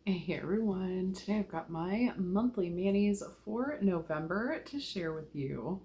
Hey everyone, today I've got my monthly manis for November to share with you.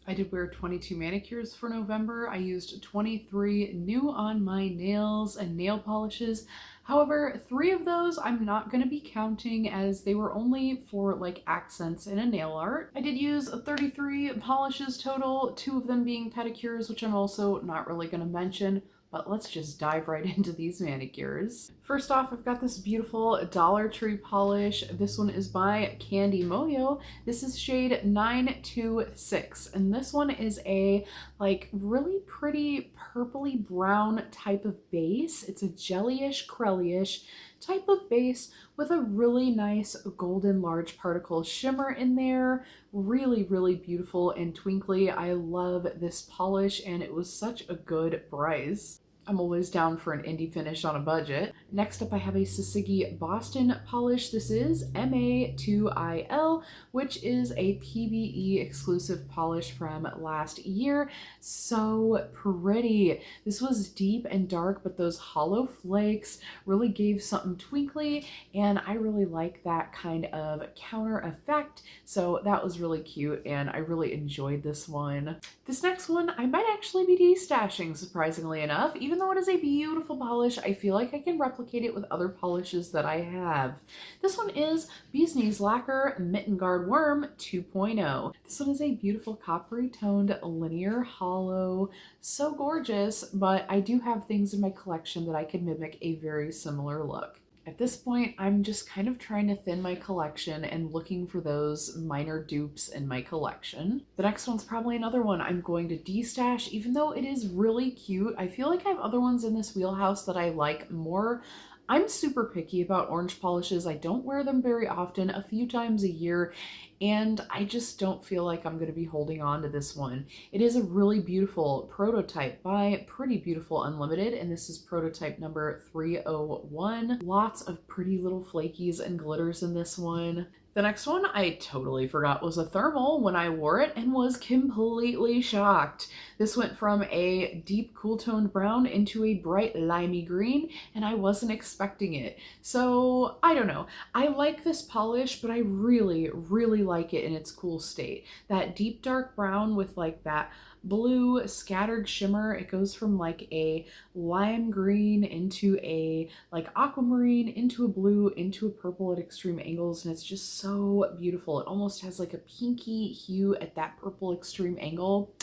I did wear 22 manicures for November. I used 23 new on my nails and nail polishes. However, 3 of those I'm not going to be counting as they were only for like accents in a nail art. I did use 33 polishes total, 2 of them being pedicures, which I'm also not really going to mention. But let's just dive right into these manicures. First off, I've got this beautiful Dollar Tree polish. This one is by Candy Moyo. This is shade 926, and this one is a like really pretty purpley brown type of base. It's a jellyish, crellyish type of base with a really nice golden large particle shimmer in there. Really, really beautiful and twinkly. I love this polish and it was such a good price. I'm always down for an indie finish on a budget. Next up, I have a Sisigi Boston polish. This is MA2IL, which is a PBE exclusive polish from last year. So pretty. This was deep and dark, but those hollow flakes really gave something twinkly, and I really like that kind of counter effect. So that was really cute, and I really enjoyed this one. This next one I might actually be destashing, surprisingly enough. Even though it is a beautiful polish, I feel like I can replicate it with other polishes that I have. This one is Buzas Lacquer Mitten Guard Worm 2.0. This one is a beautiful coppery toned linear hollow. So gorgeous, but I do have things in my collection that I could mimic a very similar look. At this point, I'm just kind of trying to thin my collection and looking for those minor dupes in my collection. The next one's probably another one I'm going to destash, even though it is really cute. I feel like I have other ones in this wheelhouse that I like more. I'm super picky about orange polishes. I don't wear them very often, a few times a year, and I just don't feel like I'm going to be holding on to this one. It is a really beautiful prototype by Pretty Beautiful Unlimited, and this is prototype number 301. Lots of pretty little flakies and glitters in this one. The next one I totally forgot was a thermal when I wore it and was completely shocked. This went from a deep cool toned brown into a bright limey green, and I wasn't expecting it. So I don't know. I like this polish, but I really, really like it in its cool state. That deep dark brown with like that blue scattered shimmer. It goes from like a lime green into a like aquamarine into a blue into a purple at extreme angles, and it's just so beautiful. It almost has like a pinky hue at that purple extreme angle.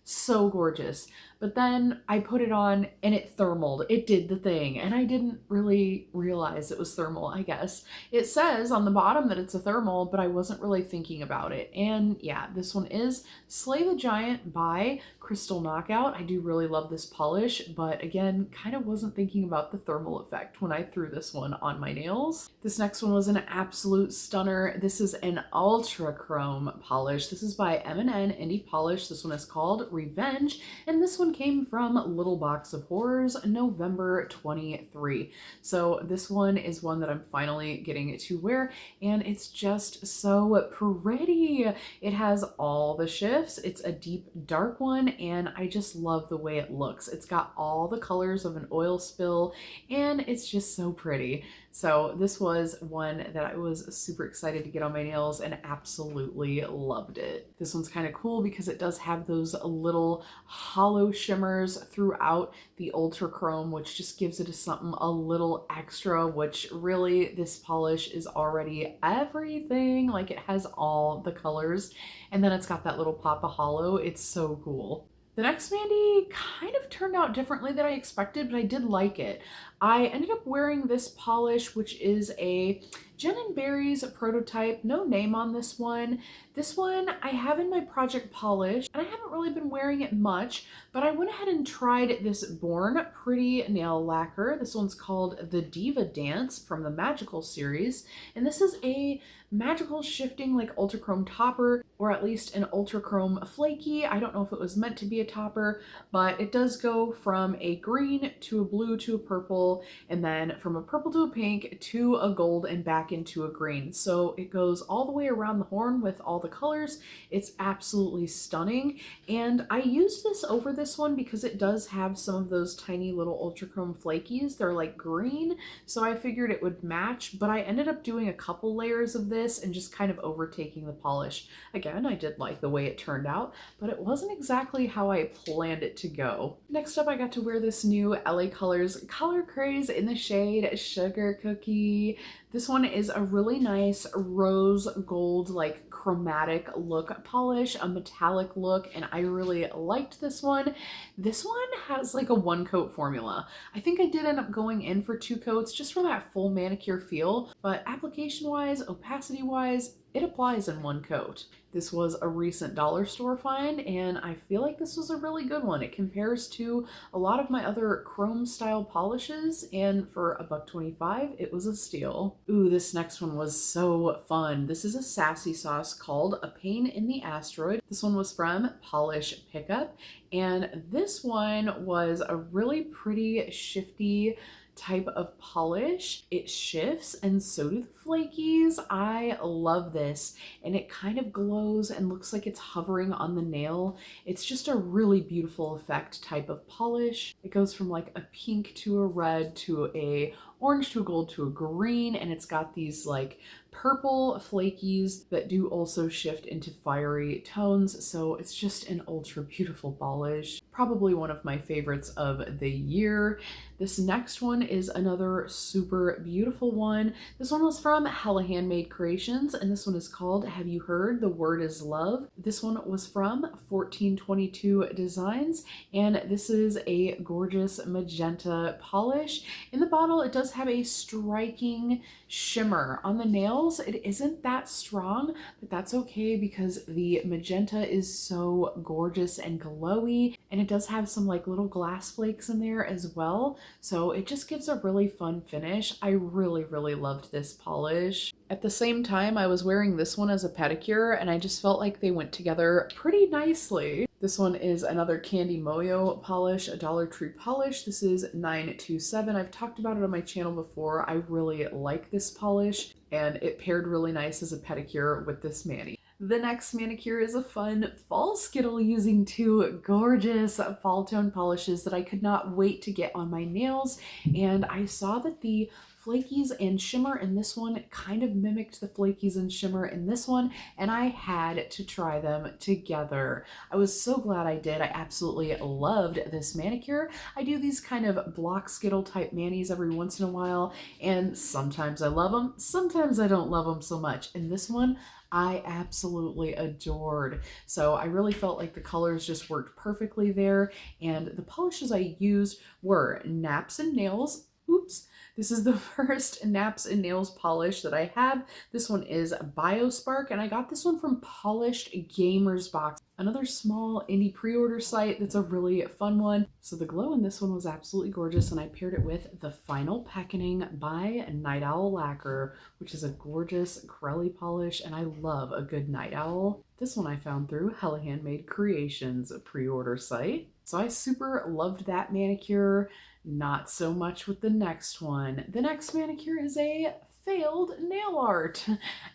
So gorgeous. But then I put it on and it thermaled. It did the thing, and I didn't really realize it was thermal, I guess. It says on the bottom that it's a thermal, but I wasn't really thinking about it. And yeah, this one is Slay the Giant by Crystal Knockout. I do really love this polish, but again, kind of wasn't thinking about the thermal effect when I threw this one on my nails. This next one was an absolute stunner. This is an ultra chrome polish. This is by M&N Indie Polish. This one is called Revenge, and this one came from Little Box of Horrors, November 23. So this one is one that I'm finally getting to wear, and it's just so pretty. It has all the shifts. It's a deep dark one, and I just love the way it looks. It's got all the colors of an oil spill, and it's just so pretty. So this was one that I was super excited to get on my nails and absolutely loved it. This one's kind of cool because it does have those little hollow shimmers throughout the ultra chrome, which just gives it something a little extra, which really this polish is already everything. Like, it has all the colors, and then it's got that little pop of hollow. It's so cool. The next Mandy kind of turned out differently than I expected, but I did like it. I ended up wearing this polish, which is a Jen and Berry's prototype. No name on this one. This one I have in my project polish, and I haven't really been wearing it much, but I went ahead and tried this Born Pretty nail lacquer. This one's called the Diva Dance from the Magical series, and this is a magical shifting like ultra chrome topper, or at least an ultra chrome flaky. I don't know if it was meant to be a topper, but it does go from a green to a blue to a purple, and then from a purple to a pink to a gold and back back into a green. So it goes all the way around the horn with all the colors. It's absolutely stunning. And I used this over this one because it does have some of those tiny little ultra chrome flakies. They're like green, so I figured it would match, but I ended up doing a couple layers of this and just kind of overtaking the polish. Again, I did like the way it turned out, but it wasn't exactly how I planned it to go. Next up, I got to wear this new LA Colors Color Craze in the shade Sugar Cookie. This one is a really nice rose gold, like chromatic look polish, a metallic look, and I really liked this one. This one has like a 1-coat formula. I think I did end up going in for 2 coats just for that full manicure feel, but application-wise, opacity-wise, it applies in 1 coat. This was a recent dollar store find, and I feel like this was a really good one. It compares to a lot of my other chrome style polishes, and for $1.25, it was a steal. Ooh, this next one was so fun. This is a sassy sauce called A Pain in the Asteroid. This one was from Polish Pickup, and this one was a really pretty shifty type of polish. It shifts and so do the flakies. I love this, and it kind of glows and looks like it's hovering on the nail. It's just a really beautiful effect type of polish. It goes from like a pink to a red to a orange to a gold to a green, and it's got these like purple flakies that do also shift into fiery tones, so it's just an ultra beautiful polish. Probably one of my favorites of the year. This next one is another super beautiful one. This one was from Hella Handmade Creations, and this one is called Have You Heard the Word Is Love? This one was from 1422 Designs, and this is a gorgeous magenta polish. In the bottle, it does have a striking shimmer. On the nails, it isn't that strong, but that's okay because the magenta is so gorgeous and glowy, and it does have some like little glass flakes in there as well, so it just gives a really fun finish. I really loved this polish. At the same time, I was wearing this one as a pedicure, and I just felt like they went together pretty nicely. This one is another Candy Moyo polish, a Dollar Tree polish. This is 927. I've talked about it on my channel before. I really like this polish, and it paired really nice as a pedicure with this mani. The next manicure is a fun fall Skittle using 2 gorgeous fall tone polishes that I could not wait to get on my nails, and I saw that the flakies and shimmer in this one kind of mimicked the flakies and shimmer in this one, and I had to try them together. I was so glad I did. I absolutely loved this manicure. I do these kind of block Skittle type manis every once in a while, and sometimes I love them, sometimes I don't love them so much. And this one I absolutely adored. So I really felt like the colors just worked perfectly there, and the polishes I used were Naps and Nails. Oops. This is the first Naps and Nails polish that I have. This one is Biospark, and I got this one from Polished Gamers Box, another small indie pre-order site that's a really fun one. So the glow in this one was absolutely gorgeous, and I paired it with The Final Peckening by Night Owl Lacquer, which is a gorgeous Crelly polish, and I love a good night owl. This one I found through Hella Handmade Creations pre-order site. So I super loved that manicure. Not so much with the next one. The next manicure is a failed nail art.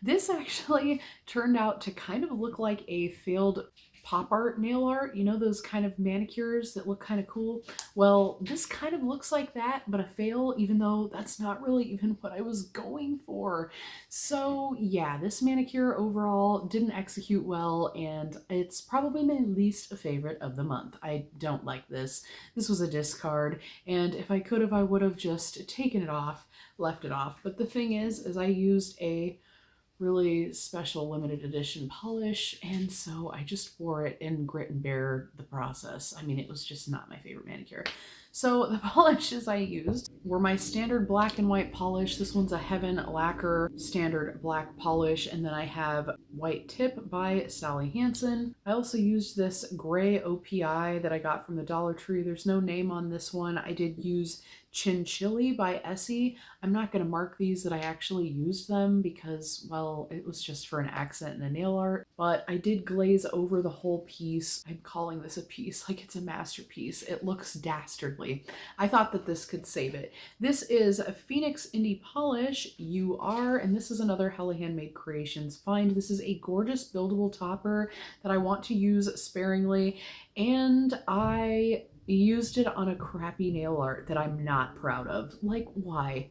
This actually turned out to kind of look like a failed pop art nail art. You know, those kind of manicures that look kind of cool? Well, this kind of looks like that, but a fail, even though that's not really even what I was going for. So yeah, this manicure overall didn't execute well, and it's probably my least favorite of the month. I don't like this. This was a discard, and if I could have, I would have just taken it off, left it off. But the thing is I used a really special limited edition polish, and so I just wore it and grit and bear the process. I mean, it was just not my favorite manicure. So the polishes I used were my standard black and white polish. This one's a Heaven Lacquer standard black polish, and then I have White Tip by Sally Hansen. I also used this gray OPI that I got from the Dollar Tree. There's no name on this one. I did use Chinchilli by Essie. I'm not going to mark these that I actually used them because, well, well. It was just for an accent and a nail art, but I did glaze over the whole piece. I'm calling this a piece like it's a masterpiece. It looks dastardly. I thought that this could save it. This is a Phoenix Indie Polish UR, and this is another Hella Handmade Creations find. This is a gorgeous buildable topper that I want to use sparingly, and I used it on a crappy nail art that I'm not proud of. Like, why?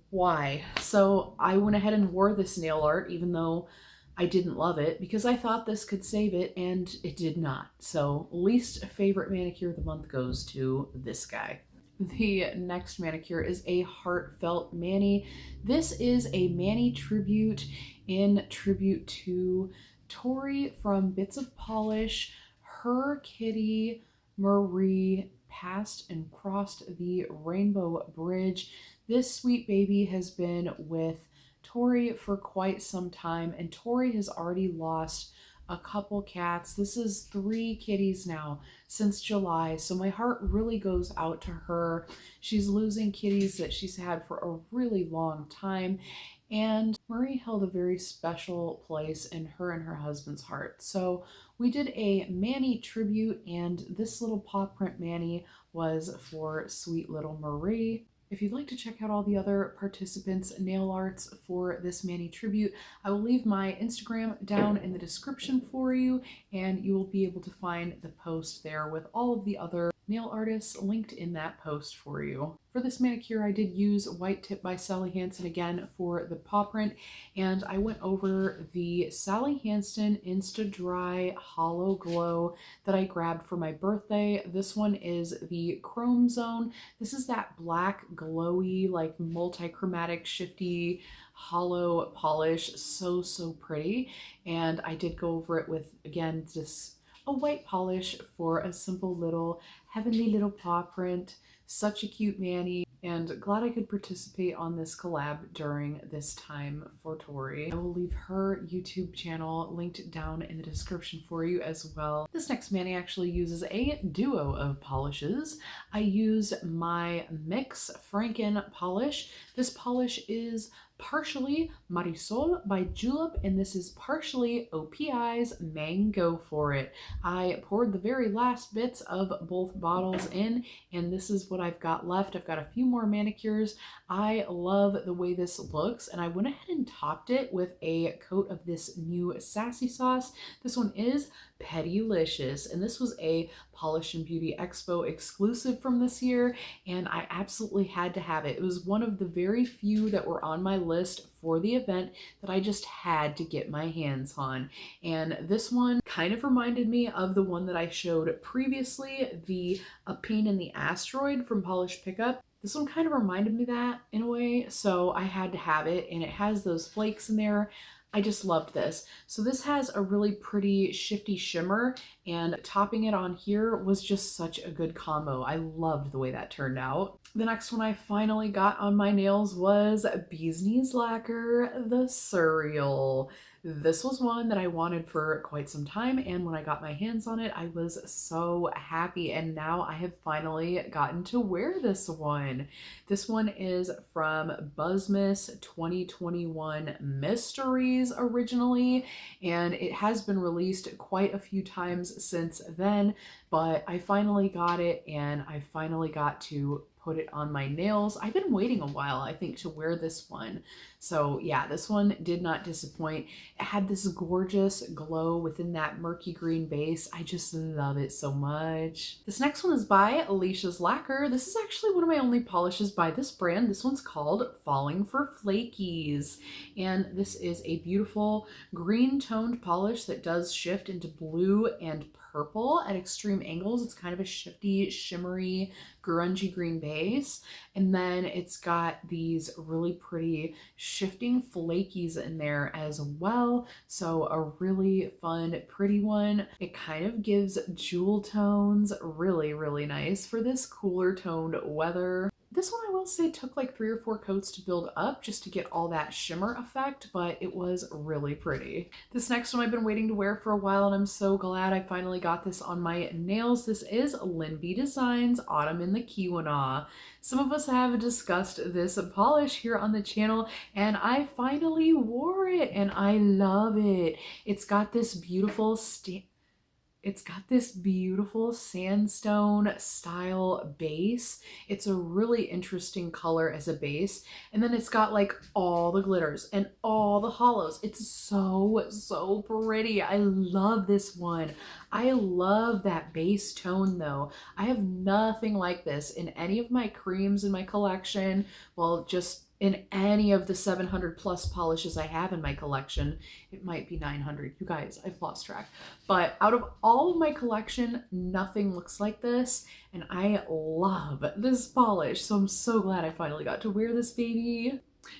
Why? So I went ahead and wore this nail art, even though I didn't love it, because I thought this could save it, and it did not. So least favorite manicure of the month goes to this guy. The next manicure is a heartfelt Manny. This is a Manny Tribute in tribute to Tori from Bits of Polish. Her kitty Marie passed and crossed the Rainbow Bridge. This sweet baby has been with Tori for quite some time, and Tori has already lost a couple cats. This is 3 kitties now since July, so my heart really goes out to her. She's losing kitties that she's had for a really long time, and Marie held a very special place in her and her husband's heart. So we did a Manny tribute, and this little paw print Manny was for sweet little Marie. If you'd like to check out all the other participants' nail arts for this Manny tribute, I will leave my Instagram down in the description for you, and you will be able to find the post there with all of the other nail artists linked in that post for you. For this manicure, I did use White Tip by Sally Hansen again for the paw print, and I went over the Sally Hansen Insta Dry Hollow Glow that I grabbed for my birthday. This one is the Chrome Zone. This is that black, glowy, like multi-chromatic, shifty, hollow polish. So, so pretty. And I did go over it with, again, just a white polish for a simple little heavenly little paw print. Such a cute Manny, and glad I could participate on this collab during this time for Tori. I will leave her YouTube channel linked down in the description for you as well. This next Manny actually uses a duo of polishes. I use my Mix Franken polish. This polish is partially Marisol by Julep, and this is partially OPI's Mango for it. I poured the very last bits of both bottles in, and this is what I've got left. I've got a few more manicures. I love the way this looks, and I went ahead and topped it with a coat of this new sassy sauce. This one is Pettylicious, and this was a Polish and Beauty Expo exclusive from this year, and I absolutely had to have it. It was one of the very few that were on my list for the event that I just had to get my hands on. And this one kind of reminded me of the one that I showed previously, the Apine and the Asteroid from Polish Pickup. This one kind of reminded me that in a way, so I had to have it, and it has those flakes in there. I just loved this. So this has a really pretty shifty shimmer, and topping it on here was just such a good combo. I loved the way that turned out. The next one I finally got on my nails was Buzas Lacquer, the Surreal. This was one that I wanted for quite some time, and when I got my hands on it, I was so happy, and now I have finally gotten to wear this one. This one is from Buzzmas 2021 Mysteries originally, and it has been released quite a few times since then, but I finally got it, and I finally got to put it on my nails. I've been waiting a while, I think, to wear this one. So yeah, this one did not disappoint. It had this gorgeous glow within that murky green base. I just love it so much. This next one is by Alicias Lacquer. This is actually one of my only polishes by this brand. This one's called Falling for Flakies. And this is a beautiful green toned polish that does shift into blue and purple at extreme angles. It's kind of a shifty, shimmery, grungy green base. And then it's got these really pretty shifting flakies in there as well. So a really fun, pretty one. It kind of gives jewel tones. Really, really nice for this cooler toned weather. This one I will say took like 3 or 4 coats to build up just to get all that shimmer effect, but it was really pretty. This next one I've been waiting to wear for a while, and I'm so glad I finally got this on my nails. This is Lindsay Designs Autumn in the Kiwana. Some of us have discussed this polish here on the channel, and I finally wore it and I love it. It's got this beautiful sandstone style base. It's a really interesting color as a base. And then it's got like all the glitters and all the hollows. It's so pretty. I love this one. I love that base tone though. I have nothing like this in any of my creams in my collection. Well, just in any of the 700 plus polishes I have in my collection. It might be 900. You guys, I've lost track. But out of all of my collection, nothing looks like this. And I love this polish. So I'm so glad I finally got to wear this baby.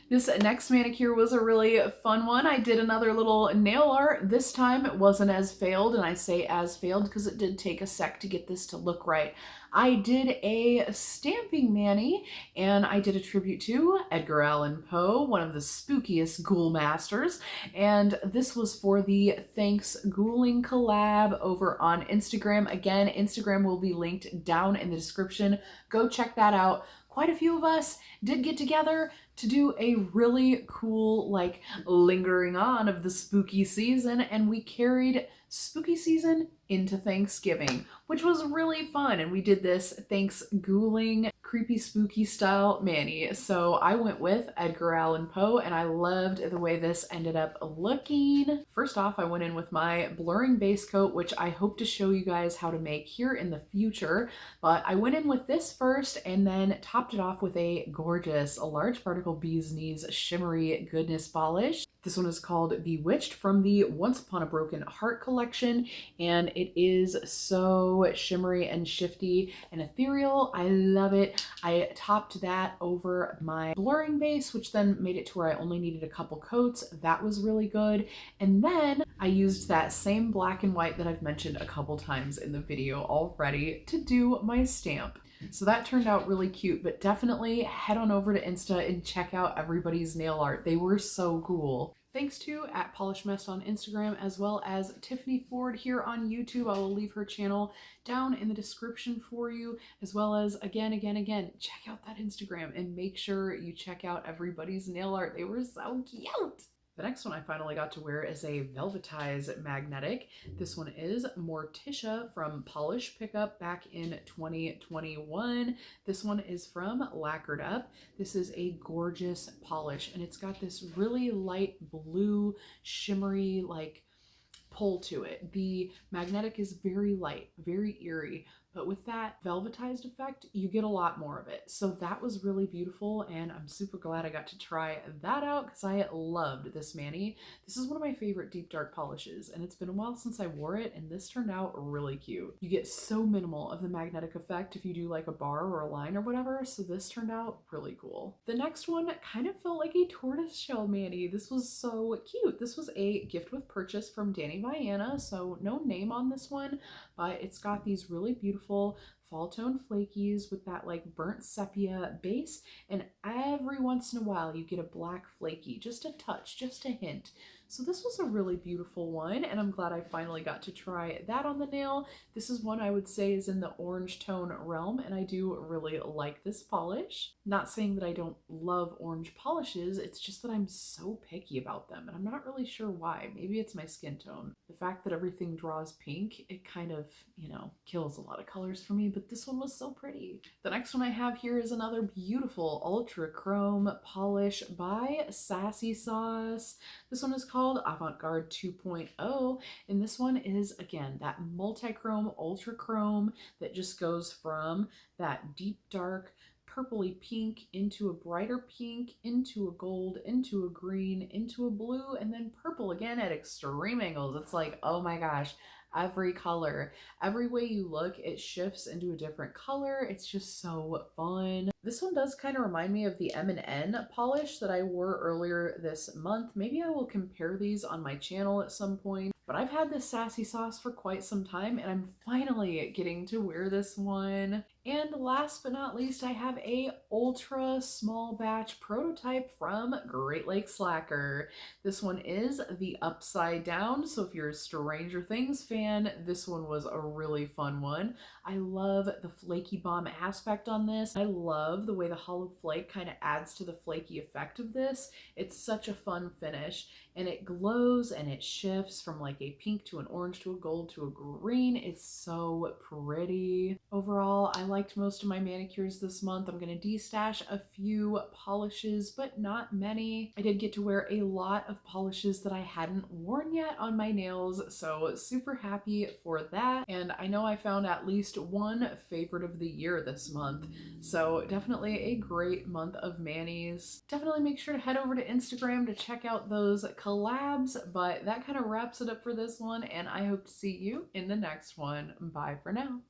This next manicure was a really fun one. I did another little nail art. This time it wasn't as failed, and I say as failed because it did take a sec to get this to look right. I did a stamping Manny, and I did a tribute to Edgar Allan Poe, one of the spookiest ghoul masters, and this was for the Thanks Ghouling collab over on Instagram. Again, Instagram will be linked down in the description. Go check that out. Quite a few of us did get together to do a really cool, like, lingering on of the spooky season, and we carried spooky season into Thanksgiving, which was really fun. And we did this Thanks Ghouling creepy spooky style Manny. So I went with Edgar Allan Poe, and I loved the way this ended up looking. First off, I went in with my blurring base coat, which I hope to show you guys how to make here in the future. But I went in with this first and then topped it off with a gorgeous, a large particle bee's knees shimmery goodness polish. This one is called Bewitched from the Once Upon a Broken Heart collection, and it is so shimmery and shifty and ethereal. I love it. I topped that over my blurring base, which then made it to where I only needed a couple coats. That was really good. And then I used that same black and white that I've mentioned a couple times in the video already to do my stamp. So that turned out really cute, but definitely head on over to Insta and check out everybody's nail art. They were so cool. Thanks to @PolishMess on Instagram, as well as Tiffany Ford here on YouTube. I will leave her channel down in the description for you, as well as again, check out that Instagram and make sure you check out everybody's nail art. They were so cute. The next one I finally got to wear is a velvetized magnetic. This one is Mortia from Polish Pickup back in 2021. This one is from Lacquered Up. This is a gorgeous polish, and it's got this really light blue, shimmery, like, pull to it. The magnetic is very light, very eerie, but with that velvetized effect, you get a lot more of it. So that was really beautiful, and I'm super glad I got to try that out because I loved this Manny. This is one of my favorite deep dark polishes, and it's been a while since I wore it, and this turned out really cute. You get so minimal of the magnetic effect if you do like a bar or a line or whatever, so this turned out really cool. The next one kind of felt like a tortoiseshell Manny. This was so cute. This was a gift with purchase from Danny Viana, so no name on this one, but it's got these really beautiful fall tone flakies with that like burnt sepia base, and every once in a while you get a black flaky, just a touch, just a hint. So this was a really beautiful one, and I'm glad I finally got to try that on the nail. This is one I would say is in the orange tone realm, and I do really like this polish. Not saying that I don't love orange polishes, it's just that I'm so picky about them, and I'm not really sure why. Maybe it's my skin tone. The fact that everything draws pink, it kind of, you know, kills a lot of colors for me, but this one was so pretty. The next one I have here is another beautiful ultra chrome polish by Sassy Sauce. This one is called Avant Guard 2.0, and this one is, again, that multi-chrome, ultra chrome that just goes from that deep dark purpley pink into a brighter pink, into a gold, into a green, into a blue, and then purple again at extreme angles. It's like, oh my gosh, every color, every way you look, it shifts into a different color. It's just so fun. This one does kind of remind me of the M&N polish that I wore earlier this month. Maybe I will compare these on my channel at some point, but I've had this Sassy Sauce for quite some time, and I'm finally getting to wear this one. And last but not least, I have a ultra small batch prototype from Great Lakes Lacquer. This one is the upside down, so if you're a Stranger Things fan, this one was a really fun one. I love the flaky bomb aspect on this. I love the way the hollow flake kind of adds to the flaky effect of this. It's such a fun finish, and it glows and it shifts from like a pink to an orange to a gold to a green. It's so pretty. Overall, I liked most of my manicures this month. I'm going to destash a few polishes, but not many. I did get to wear a lot of polishes that I hadn't worn yet on my nails, so super happy for that. And I know I found at least one favorite of the year this month, so definitely a great month of manis. Definitely make sure to head over to Instagram to check out those collabs, but that kind of wraps it up for this one, and I hope to see you in the next one. Bye for now.